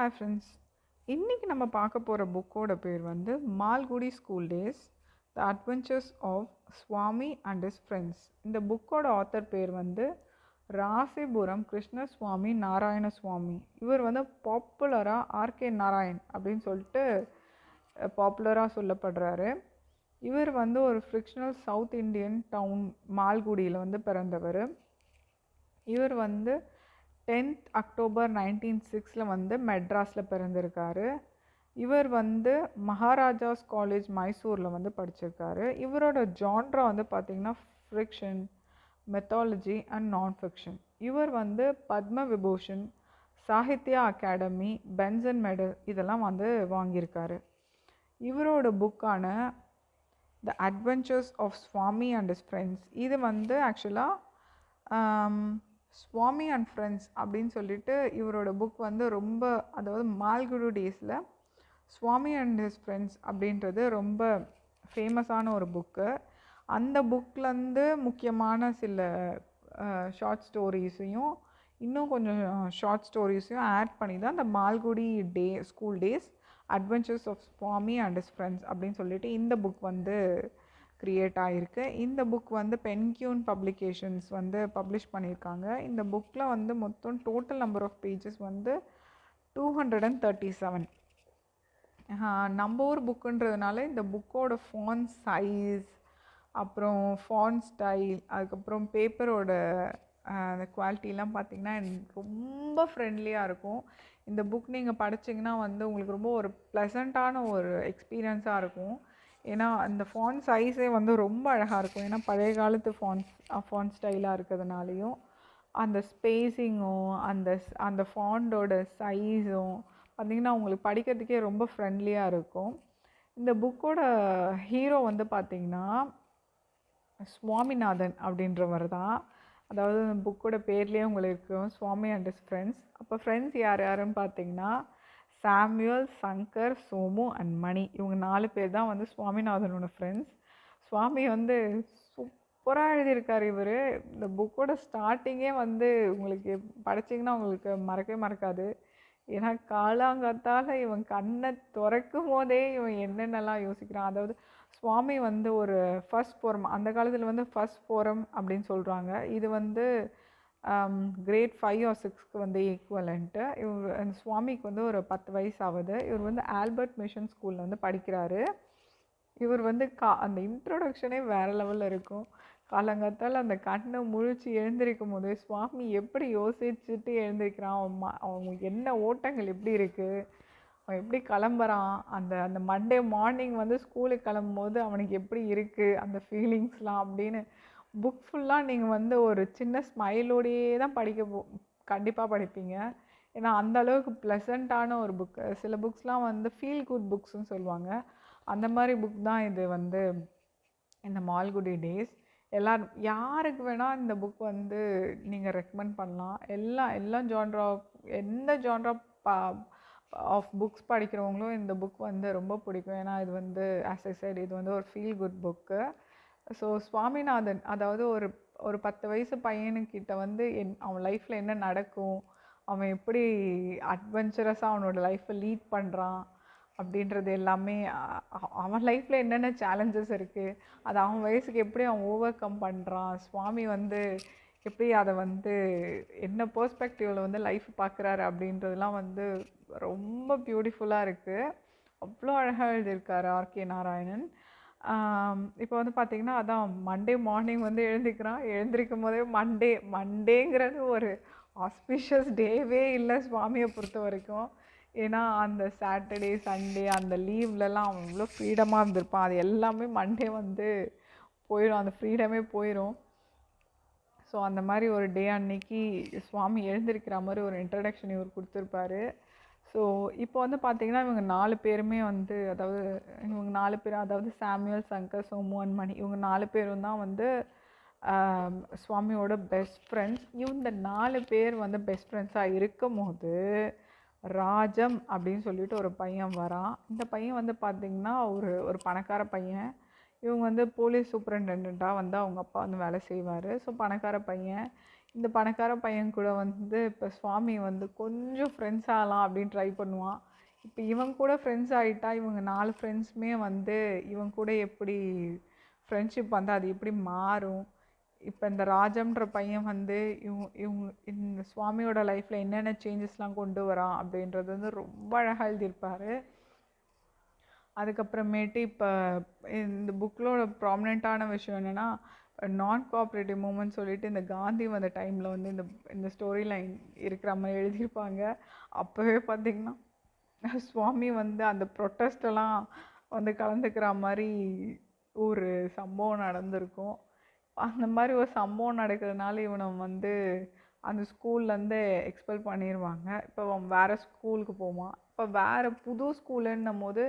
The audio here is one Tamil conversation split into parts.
Hi friends. இன்றைக்கி நம்ம பார்க்க போகிற புக்கோட பேர் வந்து Malgudi school days the adventures of Swami and his friends. இந்த புக்கோட ஆத்தர் பேர் வந்து ராசிபுரம் கிருஷ்ணசுவாமி நாராயணசுவாமி. இவர் வந்து பாப்புலராக ஆர்கே நாராயண் அப்படின்னு சொல்லிட்டு பாப்புலராக சொல்லப்படுறாரு. இவர் வந்து ஒரு ஃபிக்ஷனல் சவுத் இண்டியன் டவுன் மால்குடியில் வந்து பிறந்தவர். இவர் வந்து 10th அக்டோபர் 1906 வந்து மெட்ராஸில் பிறந்திருக்காரு. இவர் வந்து மகாராஜாஸ் காலேஜ் மைசூரில் வந்து படிச்சிருக்காரு. இவரோட ஜான்ரா வந்து பார்த்திங்கன்னா fiction, mythology and non fiction. இவர் வந்து பத்ம விபூஷன், சாகித்யா அகாடமி, பென்சன் மெடல் இதெல்லாம் வந்து வாங்கியிருக்காரு. இவரோட புக்கான the adventures of Swami and his friends இது வந்து ஆக்சுவலாக சுவாமி அண்ட் ஃப்ரெண்ட்ஸ் அப்படின்னு சொல்லிட்டு இவரோட புக் வந்து ரொம்ப, அதாவது மால்குடி டேஸில் சுவாமி அண்ட் ஹிஸ் ஃப்ரெண்ட்ஸ் அப்படின்றது ரொம்ப ஃபேமஸான ஒரு புக்கு. அந்த புக்லேருந்து முக்கியமான சில ஷார்ட் ஸ்டோரிஸையும் இன்னும் கொஞ்சம் ஷார்ட் ஸ்டோரிஸையும் ஆட் பண்ணி தான் அந்த Malgudi school days adventures of Swami and his friends அப்படின்னு சொல்லிட்டு இந்த புக் வந்து க்ரியேட் ஆகிருக்கு. இந்த புக் வந்து பென்கியூன் பப்ளிகேஷன்ஸ் வந்து பப்ளிஷ் பண்ணியிருக்காங்க. இந்த புக்கில் வந்து மொத்தம் டோட்டல் நம்பர் ஆஃப் பேஜஸ் வந்து 237. நம்ம ஊர் புக்குன்றதுனால இந்த புக்கோட ஃபாண்ட் சைஸ், அப்புறம் ஃபாண்ட் ஸ்டைல், அதுக்கப்புறம் பேப்பரோட அந்த குவாலிட்டிலாம் பார்த்திங்கன்னா ரொம்ப ஃப்ரெண்ட்லியாக இருக்கும். இந்த புக் நீங்கள் படிச்சிங்கன்னா வந்து உங்களுக்கு ரொம்ப ஒரு ப்ளசண்ட்டான ஒரு எக்ஸ்பீரியன்ஸாக இருக்கும். ஏன்னா அந்த ஃபாண்ட் சைஸே வந்து ரொம்ப அழகாக இருக்கும். ஏன்னா பழைய காலத்து ஃபாண்ட் ஸ்டைலாக இருக்கிறதுனாலையும் அந்த ஸ்பேஸிங்கும் அந்த ஃபாண்டோட சைஸும் பார்த்திங்கன்னா உங்களுக்கு படிக்கிறதுக்கே ரொம்ப ஃப்ரெண்ட்லியாக இருக்கும். இந்த புக்கோட ஹீரோ வந்து பார்த்திங்கன்னா சுவாமிநாதன் அப்படின்றவர் தான். அதாவது புக்கோட பேர்லேயே உங்களுக்கு இருக்கும் சுவாமி அண்ட் ஹிஸ் ஃப்ரெண்ட்ஸ். அப்போ ஃப்ரெண்ட்ஸ் யார் யாருன்னு பார்த்திங்கன்னா Samuel, Shankar, Somu and money. இவங்க 4 பேர் தான் வந்து சுவாமிநாதனோட ஃப்ரெண்ட்ஸ். சுவாமி வந்து சூப்பராக எழுதியிருக்கார் இவர். இந்த புக்கோட ஸ்டார்டிங்கே வந்து உங்களுக்கு படிச்சிங்கன்னா உங்களுக்கு மறக்கவே மறக்காது. ஏன்னா காலாங்காத்தால் இவன் கண்ணை திறக்கும் போதே இவன் என்னென்னலாம் யோசிக்கிறான். அதாவது சுவாமி வந்து ஒரு ஃபர்ஸ்ட் ஃபோரம், அந்த காலத்தில் வந்து ஃபர்ஸ்ட் ஃபோரம் அப்படின்னு சொல்கிறாங்க. இது வந்து கிரேட் 5 or 6க்கு வந்து ஈக்குவலண்ட்டு. இவர் அந்த சுவாமிக்கு வந்து ஒரு 10 வயசு ஆகுது. இவர் வந்து ஆல்பர்ட் மிஷன் ஸ்கூலில் வந்து படிக்கிறாரு. இவர் வந்து அந்த இன்ட்ரோடக்ஷனே வேறு லெவலில் இருக்கும். காலங்காத்தால் அந்த கண்ணை முழிச்சு எழுந்திருக்கும் போது சுவாமி எப்படி யோசிச்சுட்டு எழுந்திருக்கிறான், அவன் என்ன ஓட்டங்கள் எப்படி இருக்குது, அவன் எப்படி கிளம்புறான், அந்த மண்டே மார்னிங் வந்து ஸ்கூலுக்கு கிளம்பும் போது அவனுக்கு எப்படி இருக்குது அந்த ஃபீலிங்ஸ்லாம் அப்படின்னு புக் ஃபுல்லாக நீங்கள் வந்து ஒரு சின்ன ஸ்மைலோடையே தான் கண்டிப்பாக படிப்பீங்க. ஏன்னா அந்தளவுக்கு ப்ளசண்ட்டான ஒரு புக்கு. சில புக்ஸ்லாம் வந்து ஃபீல் குட் புக்ஸ்ன்னு சொல்லுவாங்க. அந்த மாதிரி புக் தான் இது வந்து இந்த மால்குடி டேஸ். யாருக்கு வேணால் இந்த புக் வந்து நீங்கள் ரெக்கமெண்ட் பண்ணலாம். எந்த ஜான்ரா ஆஃப் புக்ஸ் படிக்கிறவங்களும் இந்த புக் வந்து ரொம்ப பிடிக்கும். ஏன்னா இது வந்து ஆஸ் ஐ செட் இது வந்து ஒரு feel good book. So Swaminathan, அதாவது ஒரு 10 வயசு பையனுக்கிட்ட வந்து அவன் லைஃப்பில் என்ன நடக்கும், அவன் எப்படி அட்வென்ச்சரஸாக அவனோட லைஃப்பை லீட் பண்ணுறான் அப்படின்றது எல்லாமே, அவன் லைஃப்பில் என்னென்ன சேலஞ்சஸ் இருக்குது, அது அவன் வயசுக்கு எப்படி அவன் ஓவர் கம் பண்ணுறான், சுவாமி வந்து எப்படி அதை வந்து என்ன பெர்ஸ்பெக்டிவில் வந்து லைஃப் பார்க்குறாரு அப்படின்றதுலாம் வந்து ரொம்ப பியூட்டிஃபுல்லாக இருக்குது. அவ்வளோ அழகாக எழுதியிருக்காரு ஆர்கே நாராயணன். இப்போ வந்து பார்த்திங்கன்னா அதான் மண்டே மார்னிங் வந்து எழுந்திருக்கும் போதே மண்டேங்கிறது ஒரு ஆஸ்பிஷியஸ் டேவே இல்லை சுவாமியை பொறுத்த வரைக்கும். ஏன்னா அந்த சாட்டர்டே சண்டே அந்த லீவ்லலாம் அவன் இவ்வளோ ஃப்ரீடமாக இருந்திருப்பான். அது எல்லாமே மண்டே வந்து போயிடும், அந்த ஃப்ரீடமே போயிடும். ஸோ அந்த மாதிரி ஒரு டே அன்னைக்கு சுவாமி எழுந்திருக்கிற மாதிரி ஒரு இன்ட்ரடக்ஷன் இவர் கொடுத்துருப்பாரு. ஸோ இப்போ வந்து பார்த்திங்கன்னா இவங்க 4 பேருமே வந்து, இவங்க 4 பேர், அதாவது Samuel, Shankar, Somu and money, இவங்க 4 பேரும் தான் வந்து சுவாமியோட பெஸ்ட் ஃப்ரெண்ட்ஸ். இந்த 4 பேர் வந்து பெஸ்ட் ஃப்ரெண்ட்ஸாக இருக்கும் போது ராஜம் அப்படின்னு சொல்லிட்டு ஒரு பையன் வரான். இந்த பையன் வந்து பார்த்திங்கன்னா ஒரு பணக்கார பையன். இவங்க வந்து போலீஸ் சூப்பரிண்டெண்ட்டாக வந்து அவங்க அப்பா வந்து வேலை செய்வார். ஸோ பணக்கார பையன். இந்த பணக்கார பையன் கூட வந்து இப்போ சுவாமி வந்து கொஞ்சம் ஃப்ரெண்ட்ஸ் ஆகலாம் அப்படின்னு ட்ரை பண்ணுவான். இப்போ இவன் கூட ஃப்ரெண்ட்ஸ் ஆகிட்டா இவங்க 4 ஃப்ரெண்ட்ஸுமே வந்து இவன் கூட எப்படி ஃப்ரெண்ட்ஷிப் வந்து அது எப்படி மாறும். இப்போ இந்த ராஜம்ன்ற பையன் வந்து இவங்க இந்த சுவாமியோட லைஃப்பில் என்னென்ன சேஞ்சஸ்லாம் கொண்டு வரான் அப்படின்றது வந்து ரொம்ப அழகாக எழுதியிருப்பார். அதுக்கப்புறமேட்டு இப்போ இந்த புக்கிலோட ப்ராமினெண்ட்டான விஷயம் என்னென்னா நான் கோஆப்ரேட்டிவ் மூமெண்ட் சொல்லிட்டு இந்த காந்தி வந்த டைமில் வந்து இந்த இந்த ஸ்டோரி லைன் இருக்கிற மாதிரி எழுதியிருப்பாங்க. அப்போவே பார்த்திங்கன்னா சுவாமி வந்து அந்த ப்ரொட்டஸ்டெல்லாம் வந்து கலந்துக்கிற மாதிரி ஒரு சம்பவம் நடந்திருக்கும். அந்த மாதிரி ஒரு சம்பவம் நடக்கிறதுனால இவனை வந்து அந்த ஸ்கூல்லேருந்து எக்ஸ்பெல் பண்ணிடுவாங்க. இப்போ அவன் வேறு ஸ்கூலுக்கு போவான். இப்போ வேறு புது ஸ்கூலுன்னும் போது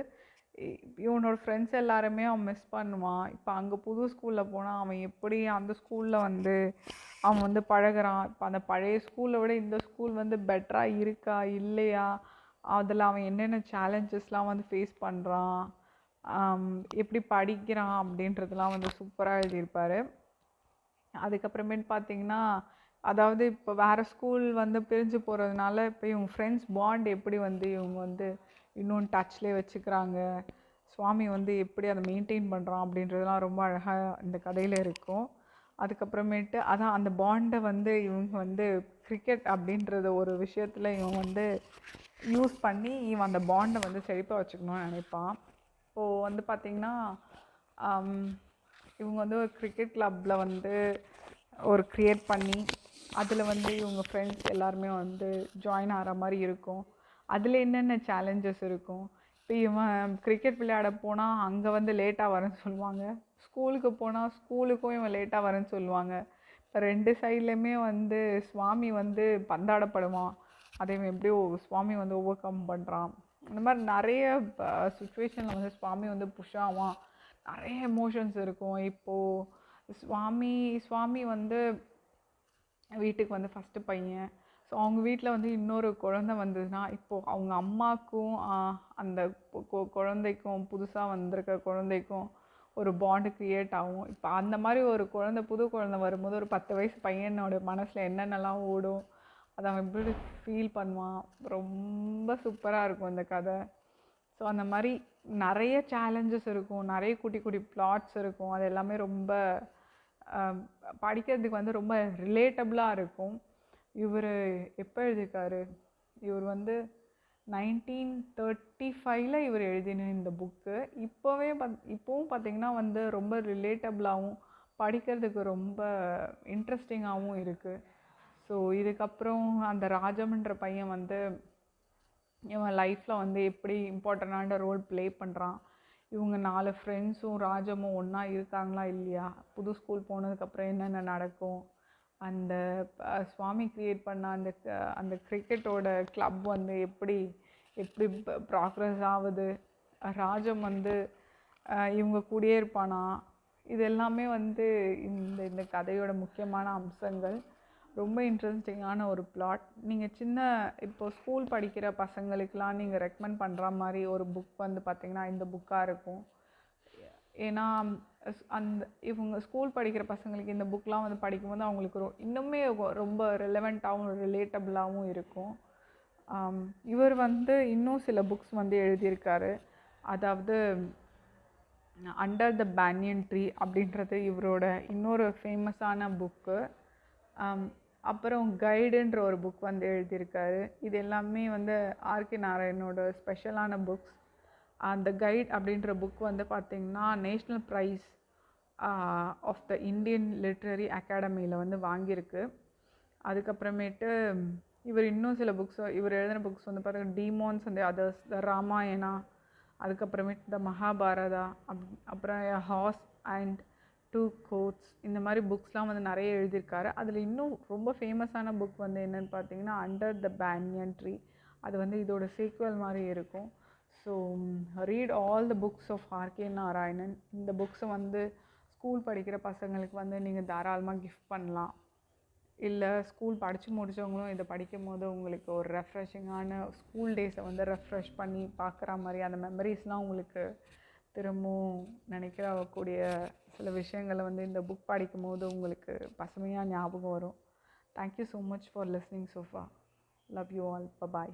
இவனோட ஃப்ரெண்ட்ஸ் எல்லாருமே அவன் மிஸ் பண்ணுவான். இப்போ அங்கே புது ஸ்கூலில் போனால் அவன் எப்படி அந்த ஸ்கூலில் வந்து அவன் வந்து பழகுறான். இப்போ அந்த பழைய ஸ்கூலை விட இந்த ஸ்கூல் வந்து பெட்டராக இருக்கா இல்லையா, அதில் அவன் என்னென்ன சேலஞ்சஸ்லாம் வந்து ஃபேஸ் பண்ணுறான், எப்படி படிக்கிறான் அப்படின்றதுலாம் வந்து சூப்பராக எழுதியிருப்பார். அதுக்கப்புறமேட்டு பார்த்தீங்கன்னா அதாவது இப்போ வேறு ஸ்கூல் வந்து பிரிஞ்சு போகிறதுனால இப்போ இவங்க ஃப்ரெண்ட்ஸ் பாண்ட் எப்படி வந்து இவங்க வந்து இன்னும் டச்லேயே வச்சுக்கிறாங்க, சுவாமி வந்து எப்படி அதை மெயின்டைன் பண்ணுறான் அப்படின்றதுலாம் ரொம்ப அழகாக இந்த கதையில் இருக்கும். அதுக்கப்புறமேட்டு அதான் அந்த பாண்டை வந்து இவங்க வந்து கிரிக்கெட் அப்படின்றத ஒரு விஷயத்தில் இவன் வந்து யூஸ் பண்ணி இவன் அந்த பாண்டை வந்து செழிப்பாக வச்சுக்கணும்னு நினைப்பான். இப்போது வந்து பார்த்திங்கன்னா இவங்க வந்து ஒரு கிரிக்கெட் கிளப்பில் வந்து ஒரு க்ரியேட் பண்ணி அதில் வந்து இவங்க ஃப்ரெண்ட்ஸ் எல்லாருமே வந்து ஜாயின் ஆகிற மாதிரி இருக்கும். அதில் என்னென்ன சேலஞ்சஸ் இருக்கும். இப்போ இவன் கிரிக்கெட் விளையாட போனால் அங்கே வந்து லேட்டாக வரேன்னு சொல்லுவாங்க, ஸ்கூலுக்கு போனால் ஸ்கூலுக்கும் இவன் லேட்டாக வரேன்னு சொல்லுவாங்க. இப்போ 2 சைட்லேயுமே வந்து சுவாமி வந்து பந்தாடப்படுவான். அதை இவன் எப்படியோ சுவாமி வந்து ஓவர் கம் பண்ணுறான். இந்த மாதிரி நிறைய சுச்சுவேஷனில் வந்து சுவாமி வந்து புஷ் ஆவான். நிறைய எமோஷன்ஸ் இருக்கும். இப்போது சுவாமி வந்து வீட்டுக்கு வந்து ஃபஸ்ட்டு பையன். ஸோ அவங்க வீட்டில் வந்து இன்னொரு குழந்தை வந்ததுன்னா இப்போது அவங்க அம்மாவுக்கும் அந்த குழந்தைக்கும் புதுசாக வந்திருக்க குழந்தைக்கும் ஒரு பாண்டு க்ரியேட் ஆகும். இப்போ அந்த மாதிரி ஒரு புது குழந்தை வரும்போது ஒரு 10 வயசு பையனோட மனசில் என்னென்னலாம் ஓடும், அதை அவன் எப்படி ஃபீல் பண்ணுவான், ரொம்ப சூப்பராக இருக்கும் இந்த கதை. ஸோ அந்த மாதிரி நிறைய சேலஞ்சஸ் இருக்கும், நிறைய குட்டி குட்டி பிளாட்ஸ் இருக்கும். அது எல்லாமே ரொம்ப படிக்கிறதுக்கு வந்து ரொம்ப ரிலேட்டபிளாக இருக்கும். இவர் எப்போ எழுதியிருக்காரு, இவர் வந்து 1935 இவர் எழுதின இந்த புக்கு இப்போவும் பார்த்திங்கன்னா வந்து ரொம்ப ரிலேட்டபிளாகவும் படிக்கிறதுக்கு ரொம்ப இன்ட்ரெஸ்டிங்காகவும் இருக்குது. ஸோ இதுக்கப்புறம் அந்த ராஜம்ன்ற பையன் வந்து இவன் லைஃப்பில் வந்து எப்படி இம்பார்ட்டண்டான ரோல் ப்ளே பண்ணுறான், இவங்க 4 ஃப்ரெண்ட்ஸும் ராஜமும் ஒன்றா இருக்காங்களா இல்லையா, புது ஸ்கூல் போனதுக்கப்புறம் என்னென்ன நடக்கும், அந்த சுவாமி க்ரியேட் பண்ண அந்த கிரிக்கெட்டோட கிளப் வந்து எப்படி ப்ராக்ரஸ் ஆகுது, ராஜம் வந்து இவங்க கூடயே இருப்பானா, இது எல்லாமே வந்து இந்த கதையோட முக்கியமான அம்சங்கள். ரொம்ப இன்ட்ரெஸ்டிங்கான ஒரு பிளாட். நீங்கள் இப்போது ஸ்கூல் படிக்கிற பசங்களுக்கெலாம் நீங்கள் ரெக்கமெண்ட் பண்ணுற மாதிரி ஒரு புக் வந்து பார்த்திங்கன்னா இந்த புக்காக இருக்கும். ஏன்னா இவங்க ஸ்கூல் படிக்கிற பசங்களுக்கு இந்த புக்கெலாம் வந்து படிக்கும்போது அவங்களுக்கு இன்னுமே ரொம்ப ரெலவெண்ட்டாகவும் ரிலேட்டபிளாகவும் இருக்கும். இவர் வந்து இன்னும் சில புக்ஸ் வந்து எழுதியிருக்காரு. அதாவது அண்டர் த பேனியன் ட்ரீ அப்படின்றது இவரோட இன்னொரு ஃபேமஸான புக்கு. அப்புறம் கைடுன்ற ஒரு புக் வந்து எழுதியிருக்காரு. இது எல்லாமே வந்து ஆர்கே நாராயணனோட ஸ்பெஷலான புக்ஸ். அந்த கைட் அப்படின்ற புக் வந்து பார்த்திங்கன்னா national prize of the Indian literary அகாடமியில் வந்து வாங்கியிருக்கு. அதுக்கப்புறமேட்டு இவர் இன்னும் சில புக்ஸ் இவர் எழுதின புக்ஸ் வந்து பார்த்தீங்கன்னா டீமான்ஸ் அண்ட் அதர்ஸ், த ராமாயணா, அதுக்கப்புறமேட்டு த மகாபாரதா, அப்புறம் ஹார்ஸ் அண்ட் 2 கோட்ஸ், இந்த மாதிரி புக்ஸ்லாம் வந்து நிறைய எழுதியிருக்காரு. அதில் இன்னும் ரொம்ப ஃபேமஸான புக் வந்து என்னென்னு பார்த்தீங்கன்னா அண்டர் த பேனியன் ட்ரீ. அது வந்து இதோட சீக்வல் மாதிரி இருக்கும். So read all the books of R K Narayanan. இந்த புக்ஸை வந்து ஸ்கூல் படிக்கிற பசங்களுக்கு வந்து நீங்கள் தாராளமாக கிஃப்ட் பண்ணலாம். இல்லை ஸ்கூல் படித்து முடித்தவங்களும் இதை படிக்கும் போது உங்களுக்கு ஒரு ரெஃப்ரெஷிங்கான ஸ்கூல் டேஸை வந்து ரெஃப்ரெஷ் பண்ணி பார்க்குற மாதிரி அந்த மெமரிஸ்லாம் உங்களுக்கு திரும்பவும் நினைக்கக்கூடிய சில விஷயங்களை வந்து இந்த புக் படிக்கும் போது உங்களுக்கு பசுமையாக ஞாபகம் வரும். Thank you so much for listening so far. Love you all. Bye bye.